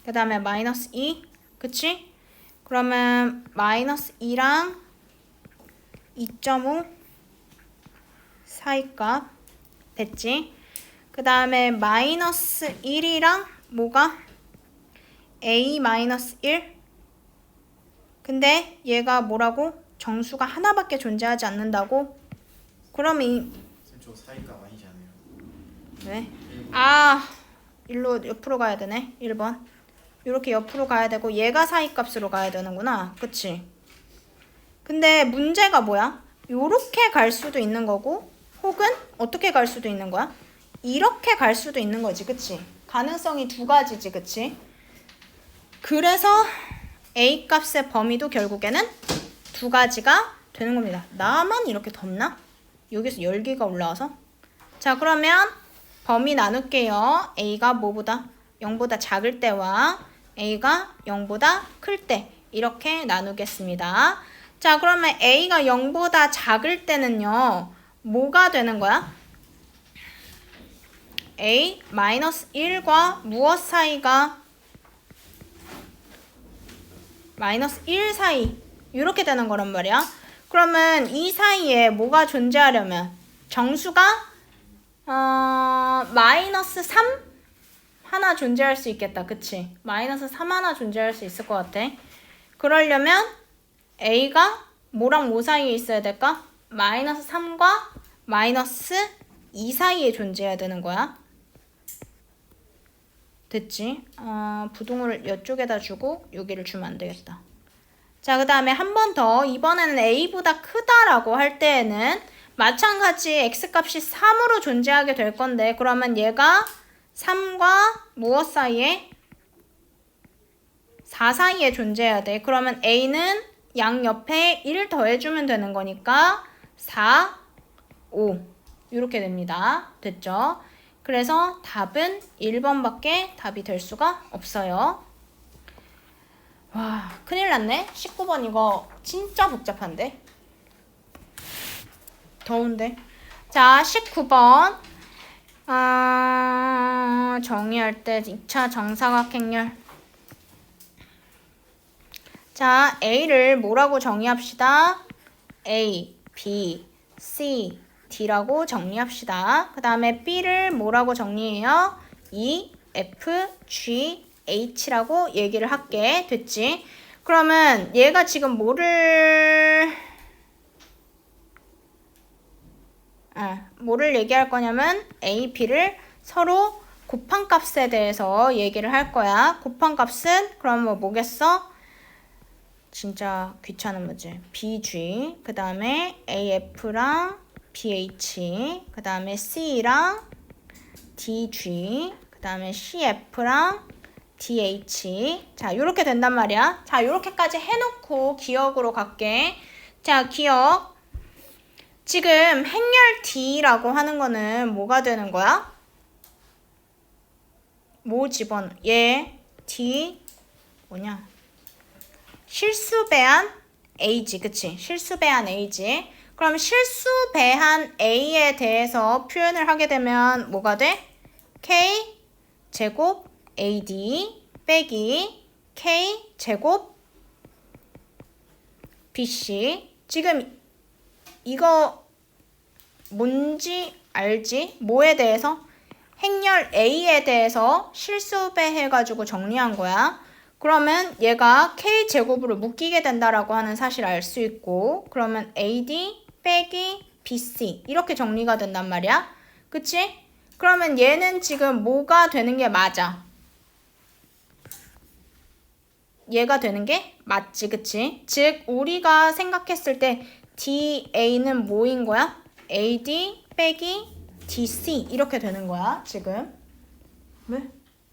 그 다음에 마이너스 2 그치? 그러면 마이너스 2랑 2.5 사이값 됐지? 그 다음에 마이너스 1이랑 뭐가? a 마이너스 1 근데 얘가 뭐라고? 정수가 하나밖에 존재하지 않는다고? 그럼 저 사이값 아니지 않아요? 왜? 아 일로 옆으로 가야 되네 1번 이렇게 옆으로 가야 되고 얘가 사이값으로 가야 되는구나. 그치? 근데 문제가 뭐야? 요렇게 갈 수도 있는 거고 혹은 어떻게 갈 수도 있는 거야? 이렇게 갈 수도 있는 거지. 그치? 가능성이 두 가지지. 그치? 그래서 A 값의 범위도 결국에는 두 가지가 되는 겁니다. 나만 이렇게 덥나? 여기서 열기가 올라와서 자, 그러면 범위 나눌게요. A가 뭐보다? 0보다 작을 때와 A가 0보다 클 때 이렇게 나누겠습니다. 자, 그러면 A가 0보다 작을 때는요. 뭐가 되는 거야? A 마이너스 1과 무엇 사이가? 마이너스 1 사이 이렇게 되는 거란 말이야. 그러면 이 사이에 뭐가 존재하려면 정수가 마이너스 3 하나 존재할 수 있겠다. 그치? 마이너스 3 하나 존재할 수 있을 것 같아. 그러려면 A가 뭐랑 뭐 사이에 있어야 될까? 마이너스 3과 마이너스 2 사이에 존재해야 되는 거야. 됐지? 부등호를 이쪽에다 주고 여기를 주면 안 되겠다. 자, 그 다음에 한 번 더. 이번에는 A보다 크다라고 할 때에는 마찬가지 X값이 3으로 존재하게 될 건데 그러면 얘가 3과 무엇 사이에? 4 사이에 존재해야 돼. 그러면 A는 양옆에 1 더해주면 되는 거니까 4, 5 이렇게 됩니다. 됐죠? 그래서 답은 1번밖에 답이 될 수가 없어요. 와, 큰일 났네. 19번 이거 진짜 복잡한데? 더운데? 자, 19번 정의할 때 2차 정사각행렬. 자, A를 뭐라고 정의합시다? A, B, C, D라고 정리합시다. 그 다음에 B를 뭐라고 정리해요? E, F, G, H라고 얘기를 할게. 됐지? 그러면 얘가 지금 뭐를 얘기할 거냐면 A, B를 서로 곱한값에 대해서 얘기를 할 거야. 곱한값은 그럼 뭐겠어? 진짜 귀찮은 문제. BG, 그 다음에 AF랑 BH, 그 다음에 C랑 DG, 그 다음에 CF랑 DH. 자, 요렇게 된단 말이야. 자, 요렇게까지 해놓고 기억으로 갈게. 자, 기억. 지금 행렬 D라고 하는 거는 뭐가 되는 거야? 뭐 집어넣어? 얘, D, 뭐냐? 실수배한 A지, 그치? 실수배한 A지. 그럼 실수배한 A에 대해서 표현을 하게 되면 뭐가 돼? K 제곱 AD 빼기 K 제곱 BC. 지금 이거 뭔지 알지? 뭐에 대해서? 행렬 A에 대해서 실수배해가지고 정리한 거야. 그러면 얘가 K제곱으로 묶이게 된다라고 하는 사실을 알 수 있고, 그러면 AD 빼기 BC 이렇게 정리가 된단 말이야. 그치? 그러면 얘는 지금 뭐가 되는 게 맞아? 얘가 되는 게 맞지, 그치? 즉 우리가 생각했을 때 DA는 뭐인 거야? AD 빼기 DC 이렇게 되는 거야, 지금. 왜?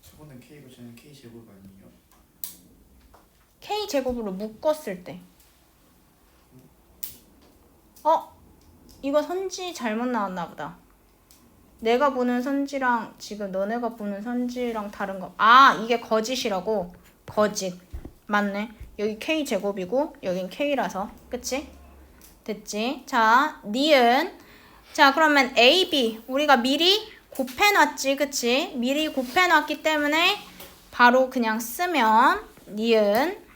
저거는 K고 저는 K 제곱 아니에요? K제곱으로 묶었을 때. 이거 선지 잘못 나왔나 보다. 내가 보는 선지랑 지금 너네가 보는 선지랑 다른 거. 아, 이게 거짓이라고. 거짓. 맞네. 여기 K제곱이고 여긴 K라서. 그치? 됐지? 자, 니은. 자, 그러면 A, B 우리가 미리 곱해놨지, 그치? 미리 곱해놨기 때문에 바로 그냥 쓰면 니은.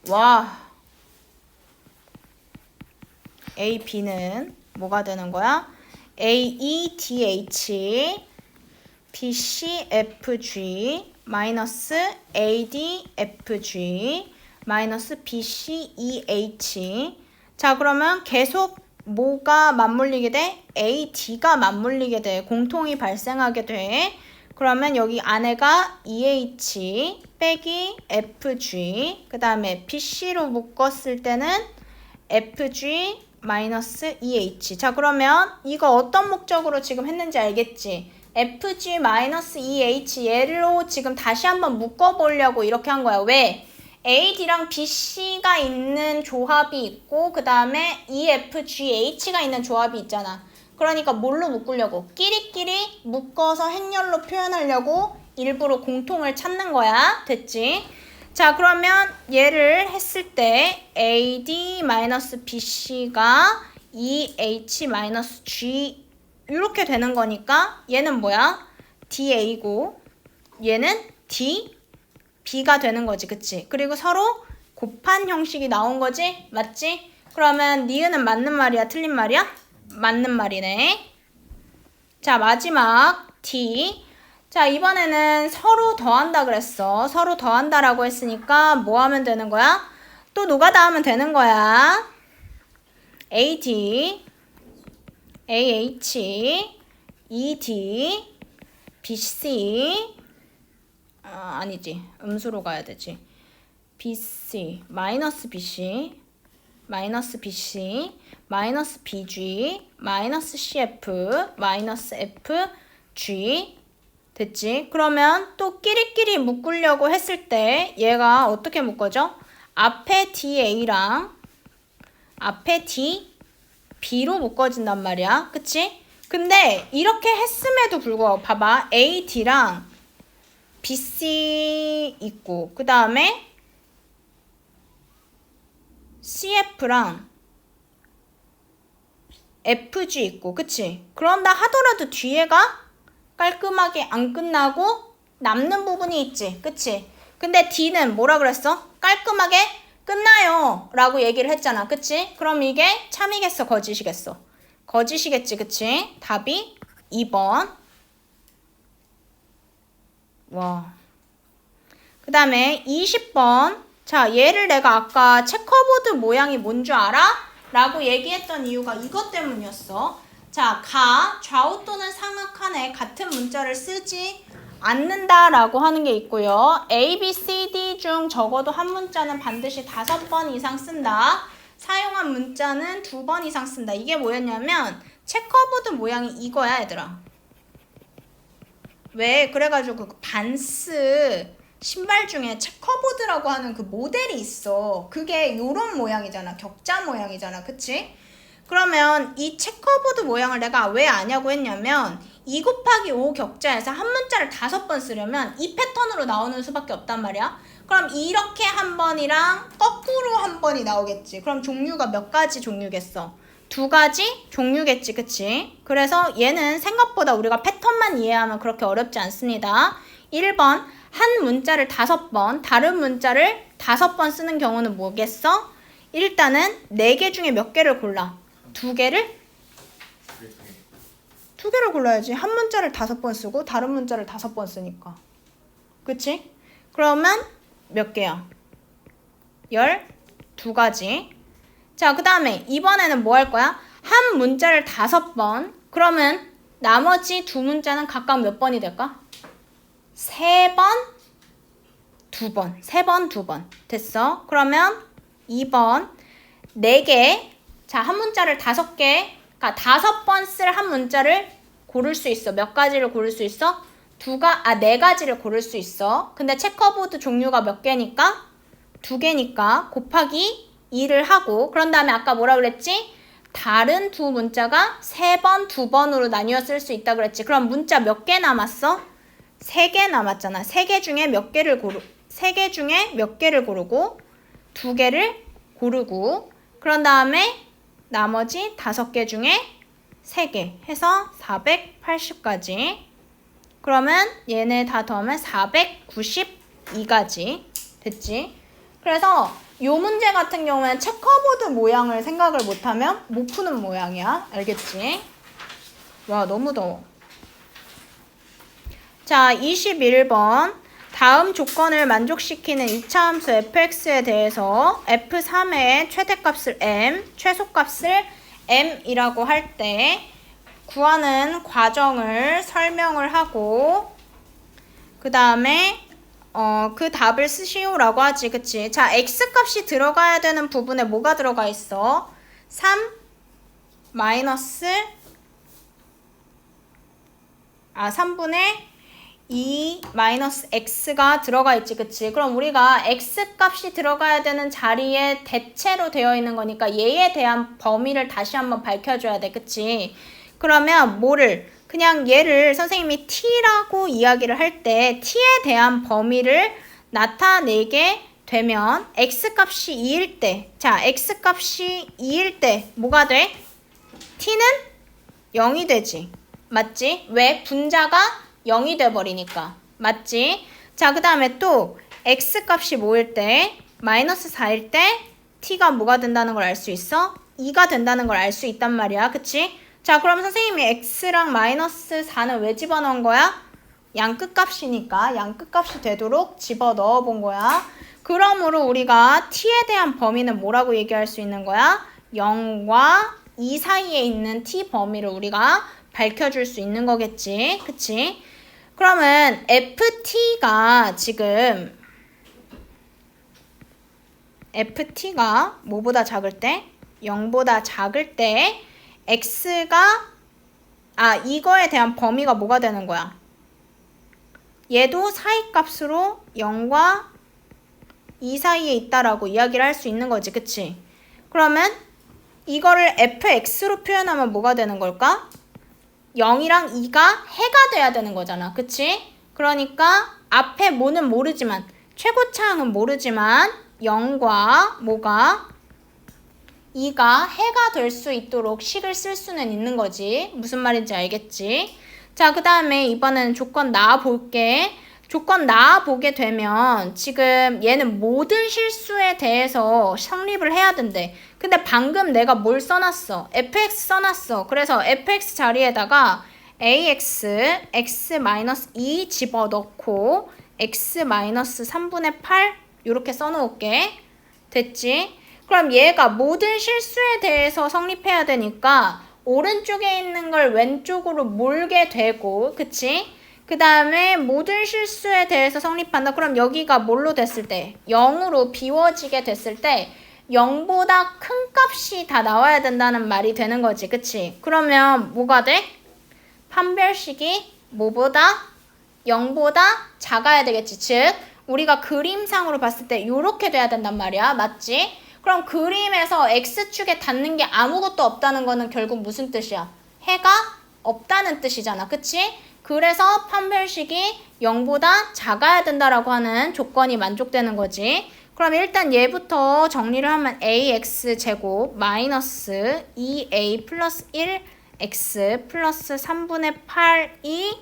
와, A, B는 뭐가 되는 거야? A, E, D, H, B, C, F, G 마이너스 A, D, F, G 마이너스 B, C, E, H. 자, 그러면 계속 뭐가 맞물리게 돼? A, D가 맞물리게 돼. 공통이 발생하게 돼. 그러면 여기 안에가 EH 빼기 FG, 그 다음에 BC로 묶었을 때는 FG 마이너스 EH. 자, 그러면 이거 어떤 목적으로 지금 했는지 알겠지? FG 마이너스 EH 얘로 지금 다시 한번 묶어보려고 이렇게 한 거야. 왜? AD랑 BC가 있는 조합이 있고 그 다음에 EFGH가 있는 조합이 있잖아. 그러니까 뭘로 묶으려고? 끼리끼리 묶어서 행렬로 표현하려고 일부러 공통을 찾는 거야. 됐지? 자, 그러면 얘를 했을 때 AD-BC가 EH-G 이렇게 되는 거니까 얘는 뭐야? DA고 얘는 D, B가 되는 거지. 그치? 그리고 서로 곱한 형식이 나온 거지? 맞지? 그러면 니은은 맞는 말이야? 틀린 말이야? 맞는 말이네. 자, 마지막 D. 자, 이번에는 서로 더한다 그랬어. 서로 더한다라고 했으니까 뭐 하면 되는 거야? 또 노가다 하면 되는 거야. AD, AH, ED, BC. 아니지. 음수로 가야 되지. BC, 마이너스 BC, 마이너스 BC, 마이너스 BG, 마이너스 CF, 마이너스 FG. 됐지? 그러면 또 끼리끼리 묶으려고 했을 때 얘가 어떻게 묶어져? 앞에 DA랑 앞에 DB로 묶어진단 말이야. 그치? 근데 이렇게 했음에도 불구하고 봐봐. AD랑 BC 있고 그 다음에 CF랑 FG 있고 그치? 그런다 하더라도 뒤에가 깔끔하게 안 끝나고 남는 부분이 있지. 그치? 근데 D는 뭐라 그랬어? 깔끔하게 끝나요 라고 얘기를 했잖아. 그치? 그럼 이게 참이겠어? 거짓이겠어? 거짓이겠지. 그치? 답이 2번. 와. 그 다음에 20번. 자, 얘를 내가 아까 체커보드 모양이 뭔 줄 알아? 라고 얘기했던 이유가 이것 때문이었어. 자, 좌우 또는 상하칸에 같은 문자를 쓰지 않는다라고 하는 게 있고요. A, B, C, D 중 적어도 한 문자는 반드시 5번 이상 쓴다. 사용한 문자는 2번 이상 쓴다. 이게 뭐였냐면 체커보드 모양이 이거야, 얘들아. 왜? 그래가지고 그 반스 신발 중에 체커보드라고 하는 그 모델이 있어. 그게 요런 모양이잖아. 격자 모양이잖아. 그치? 그러면 이 체커보드 모양을 내가 왜 아냐고 했냐면 2 곱하기 5 격자에서 한 문자를 5번 쓰려면 이 패턴으로 나오는 수밖에 없단 말이야. 그럼 이렇게 한 번이랑 거꾸로 한 번이 나오겠지. 그럼 종류가 몇 가지 종류겠어? 2가지 종류겠지. 그치? 그래서 얘는 생각보다 우리가 패턴만 이해하면 그렇게 어렵지 않습니다. 1번 한 문자를 5번, 다른 문자를 5번 쓰는 경우는 뭐겠어? 일단은 4개 중에 몇 개를 골라? 2개를? 2개를 골라야지. 한 문자를 5번 쓰고 다른 문자를 5번 쓰니까. 그치? 그러면 몇 개야? 12가지. 자, 그 다음에 이번에는 뭐 할 거야? 한 문자를 5번. 그러면 나머지 2 문자는 각각 몇 번이 될까? 3번, 2번. 3번, 2번. 됐어? 그러면 2번 4개. 자, 한 문자를 5개. 그러니까 5번 쓸 한 문자를 고를 수 있어. 몇 가지를 고를 수 있어? 4가지를 고를 수 있어. 근데 체커보드 종류가 몇 개니까? 2개니까 곱하기 2를 하고, 그런 다음에 아까 뭐라 그랬지? 다른 2 문자가 3번, 2번으로 나뉘어 쓸 수 있다 그랬지. 그럼 문자 몇 개 남았어? 3개 남았잖아. 3개 중에 몇 개를 3개 중에 몇 개를 고르고 2개를 고르고, 그런 다음에 나머지 5개 중에 3개 해서 480까지. 그러면 얘네 다 더하면 492가지. 됐지? 그래서 요 문제 같은 경우에는 체커보드 모양을 생각을 못하면 못 푸는 모양이야. 알겠지? 와, 너무 더워. 자, 21번. 다음 조건을 만족시키는 2차 함수 fx에 대해서 f3의 최대값을 m, 최소값을 m이라고 할 때 구하는 과정을 설명을 하고, 그 다음에 그 답을 쓰시오라고 하지. 그치? 자, x값이 들어가야 되는 부분에 뭐가 들어가 있어? 3 마이너스 3분의 2 마이너스 x가 들어가 있지. 그치? 그럼 우리가 x값이 들어가야 되는 자리에 대체로 되어 있는 거니까 얘에 대한 범위를 다시 한번 밝혀줘야 돼. 그치? 그러면 뭐를? 그냥 얘를 선생님이 t라고 이야기를 할 때 t에 대한 범위를 나타내게 되면 x값이 2일 때, 자, x값이 2일 때 뭐가 돼? t는 0이 되지. 맞지? 왜? 분자가 0이 돼버리니까. 맞지? 자, 그 다음에 또 x값이 뭐일 때? 마이너스 4일 때 t가 뭐가 된다는 걸 알 수 있어? 2가 된다는 걸 알 수 있단 말이야. 그치? 자, 그럼 선생님이 x랑 마이너스 4는 왜 집어넣은 거야? 양끝값이니까 양끝값이 되도록 집어넣어 본 거야. 그러므로 우리가 t에 대한 범위는 뭐라고 얘기할 수 있는 거야? 0과 2 사이에 있는 t 범위를 우리가 밝혀줄 수 있는 거겠지. 그치? 그러면 ft가 지금 ft가 뭐보다 작을 때? 0보다 작을 때 x가 이거에 대한 범위가 뭐가 되는 거야? 얘도 사이값으로 0과 2 사이에 있다라고 이야기를 할 수 있는 거지. 그치? 그러면 이거를 fx로 표현하면 뭐가 되는 걸까? 0이랑 2가 해가 돼야 되는 거잖아. 그치? 그러니까 앞에 뭐는 모르지만, 최고차항은 모르지만 0과 뭐가? 2가 해가 될 수 있도록 식을 쓸 수는 있는 거지. 무슨 말인지 알겠지? 자, 그 다음에 이번에는 조건 나와볼게. 조건 나와보게 되면 지금 얘는 모든 실수에 대해서 성립을 해야 된대. 근데 방금 내가 뭘 써놨어? fx 써놨어. 그래서 fx 자리에다가 ax, x-2 집어넣고 x-3분의 8 이렇게 써놓을게. 됐지? 그럼 얘가 모든 실수에 대해서 성립해야 되니까 오른쪽에 있는 걸 왼쪽으로 몰게 되고, 그치? 그 다음에 모든 실수에 대해서 성립한다. 그럼 여기가 뭘로 됐을 때? 0으로 비워지게 됐을 때 0보다 큰 값이 다 나와야 된다는 말이 되는 거지. 그치? 그러면 뭐가 돼? 판별식이 뭐보다? 0보다 작아야 되겠지. 즉 우리가 그림상으로 봤을 때 이렇게 돼야 된단 말이야. 맞지? 그럼 그림에서 X축에 닿는 게 아무것도 없다는 거는 결국 무슨 뜻이야? 해가 없다는 뜻이잖아. 그치? 그래서 판별식이 0보다 작아야 된다라고 하는 조건이 만족되는 거지. 그럼 일단 얘부터 정리를 하면 ax제곱 마이너스 2a 플러스 1x 플러스 3분의 8이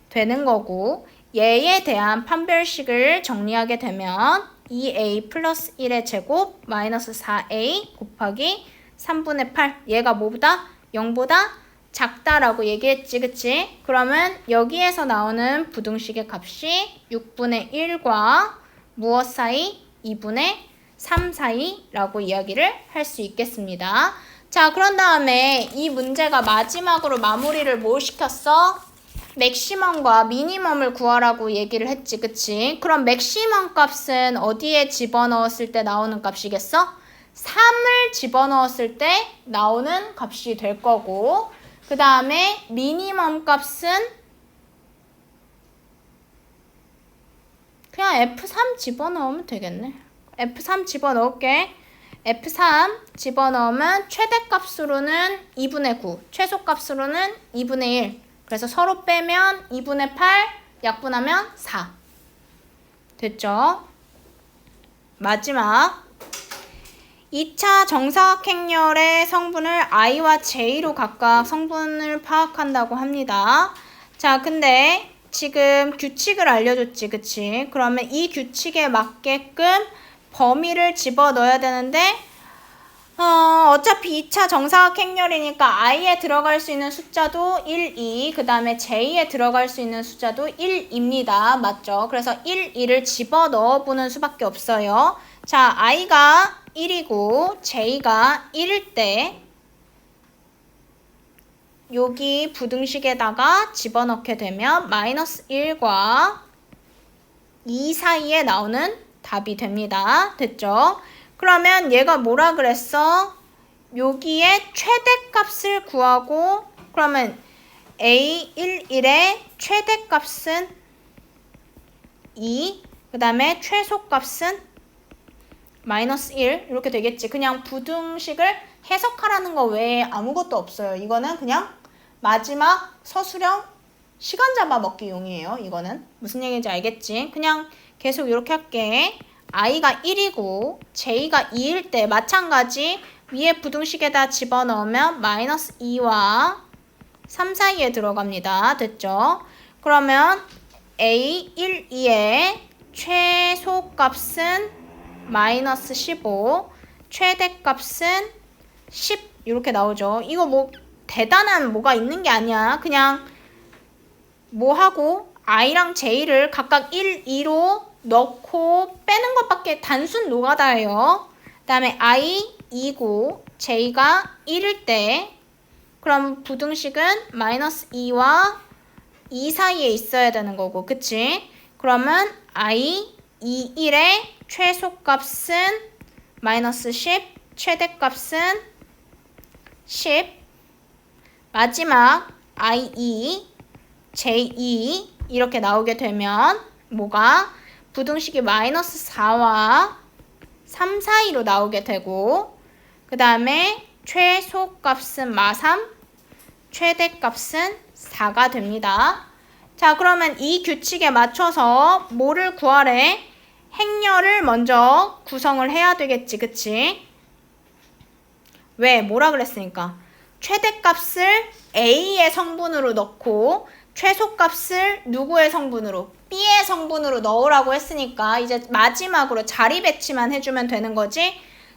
되는 거고, 얘에 대한 판별식을 정리하게 되면 2a 플러스 1의 제곱 마이너스 4a 곱하기 3분의 8, 얘가 뭐보다? 0보다 작다라고 얘기했지. 그치? 그러면 여기에서 나오는 부등식의 값이 6분의 1과 무엇 사이? 2분의 3 사이라고 이야기를 할 수 있겠습니다. 자, 그런 다음에 이 문제가 마지막으로 마무리를 뭘 시켰어? 맥시멈과 미니멈을 구하라고 얘기를 했지. 그치? 그럼 맥시멈 값은 어디에 집어넣었을 때 나오는 값이겠어? 3을 집어넣었을 때 나오는 값이 될 거고, 그 다음에 미니멈 값은 그냥 F3 집어넣으면 되겠네. F3 집어넣을게. F3 집어넣으면 최대값으로는 2분의 9, 최소값으로는 2분의 1. 그래서 서로 빼면 2분의 8, 약분하면 4. 됐죠? 마지막 2차 정사각행렬의 성분을 I와 J로 각각 성분을 파악한다고 합니다. 자, 근데 지금 규칙을 알려줬지, 그치? 그러면 이 규칙에 맞게끔 범위를 집어넣어야 되는데 어차피 2차 정사각행렬이니까 I에 들어갈 수 있는 숫자도 1, 2, 그 다음에 J에 들어갈 수 있는 숫자도 1입니다. 맞죠? 그래서 1, 2를 집어넣어보는 수밖에 없어요. 자, I가 1이고 J가 1일 때 여기 부등식에다가 집어넣게 되면 마이너스 1과 2 사이에 나오는 답이 됩니다. 됐죠? 그러면 얘가 뭐라 그랬어? 여기에 최대값을 구하고, 그러면 A11의 최대값은 2, 그 다음에 최소값은 마이너스 1 이렇게 되겠지. 그냥 부등식을 해석하라는 거 외에 아무것도 없어요. 이거는 그냥 마지막 서술형 시간 잡아먹기용이에요. 이거는 무슨 얘기인지 알겠지? 그냥 계속 이렇게 할게. I가 1이고 J가 2일 때 마찬가지 위에 부등식에다 집어넣으면 마이너스 2와 3 사이에 들어갑니다. 됐죠? 그러면 A1, 2의 최소값은 마이너스 15, 최대값은 10 이렇게 나오죠. 이거 뭐 대단한 뭐가 있는 게 아니야. 그냥 뭐 하고 I랑 J를 각각 1, 2로 넣고 빼는 것밖에 단순 노가다예요. 그 다음에 I 2고 J가 1일 때 그럼 부등식은 마이너스 2와 2 사이에 있어야 되는 거고, 그치? 그러면 I 2, 1의 최소값은 마이너스 10, 최대값은 10. 마지막 I2, J2 이렇게 나오게 되면 뭐가? 부등식이 마이너스 4와 3 사이로 나오게 되고, 그 다음에 최소값은 마3, 최대값은 4가 됩니다. 자, 그러면 이 규칙에 맞춰서 뭐를 구하래? 행렬을 먼저 구성을 해야 되겠지, 그치? 왜? 뭐라 그랬으니까? 최대값을 A의 성분으로 넣고 최소값을 누구의 성분으로? B의 성분으로 넣으라고 했으니까 이제 마지막으로 자리 배치만 해주면 되는 거지?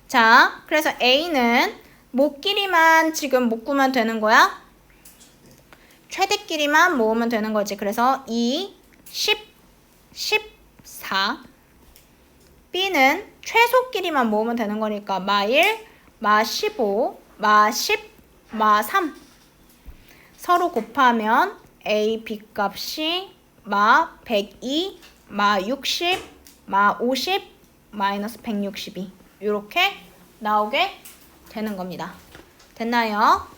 자, 그래서 A는 모끼리만 지금 묶으면 되는 거야? 최대끼리만 모으면 되는 거지. 그래서 2, 10, 14. B는 최소끼리만 모으면 되는 거니까 마 1, 마 15, 마 10, 마 3. 서로 곱하면 A, B 값이 마 102, 마 60, 마 50, 마이너스 162 이렇게 나오게 되는 겁니다. 됐나요?